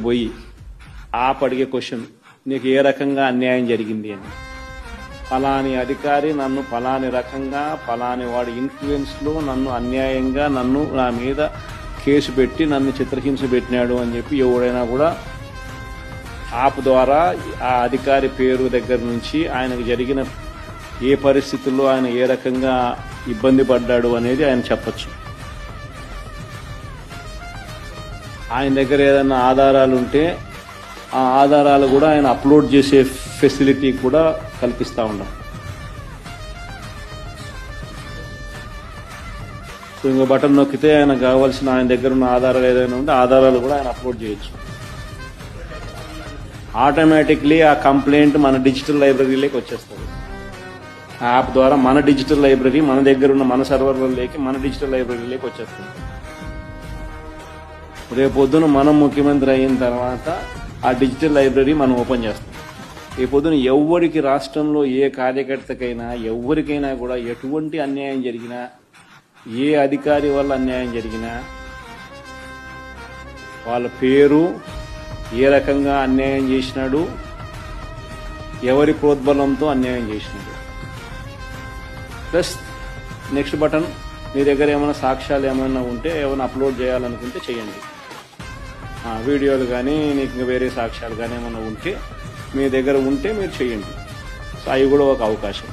పోయి అడిగే క్వశ్చన్, నీకు ఏ రకంగా అన్యాయం జరిగింది అని. ఫలాని అధికారి నన్ను ఫలాని రకంగా ఫలాని వాడి ఇన్ఫ్లుయెన్స్లో నన్ను అన్యాయంగా నా మీద కేసు పెట్టి నన్ను చిత్రహింస పెట్టినాడు అని చెప్పి ఎవడైనా కూడా యాప్ ద్వారా ఆ అధికారి పేరు దగ్గర నుంచి ఆయనకు జరిగిన ఏ పరిస్థితుల్లో ఆయన ఏ రకంగా ఇబ్బంది పడ్డాడు అనేది ఆయన చెప్పచ్చు. ఆయన దగ్గర ఏదైనా ఆధారాలు ఉంటే ఆ ఆధారాలు కూడా ఆయన అప్లోడ్ చేసే ఫెసిలిటీ కూడా కల్పిస్తూ ఉన్నాం. సో ఇంకో బటన్ నొక్కితే ఆయన కావాల్సిన ఆయన దగ్గర ఉన్న ఆధారాలు ఏదైనా ఉంటే ఆధారాలు కూడా ఆయన అప్లోడ్ చేయొచ్చు. ఆటోమేటిక్లీ ఆ కంప్లైంట్ మన డిజిటల్ లైబ్రరీలోకి వచ్చేస్తుంది. ఆ యాప్ ద్వారా మన డిజిటల్ లైబ్రరీ మన దగ్గర ఉన్న మన సర్వర్లలోకి మన డిజిటల్ లైబ్రరీలోకి వచ్చేస్తుంది. రేపొద్దున మనం ముఖ్యమంత్రి అయిన తర్వాత ఆ డిజిటల్ లైబ్రరీ మనం ఓపెన్ చేస్తాం. రేపొద్దున ఎవరికి రాష్ట్రంలో ఏ కార్యకర్తకైనా ఎవరికైనా కూడా ఎటువంటి అన్యాయం జరిగినా ఏ అధికారి వల్ల అన్యాయం జరిగినా వాళ్ళ పేరు, ఏ రకంగా అన్యాయం చేసినాడు, ఎవరి ప్రోద్బలంతో అన్యాయం చేసినాడు, ప్లస్ నెక్స్ట్ బటన్ మీ దగ్గర ఏమైనా సాక్ష్యాలు ఏమైనా ఉంటే ఏమైనా అప్లోడ్ చేయాలనుకుంటే చేయండి. వీడియోలు కానీ నీకు వేరే సాక్ష్యాలు కానీ ఏమైనా ఉంటే మీ దగ్గర ఉంటే మీరు చేయండి. సో అవి కూడా ఒక అవకాశం.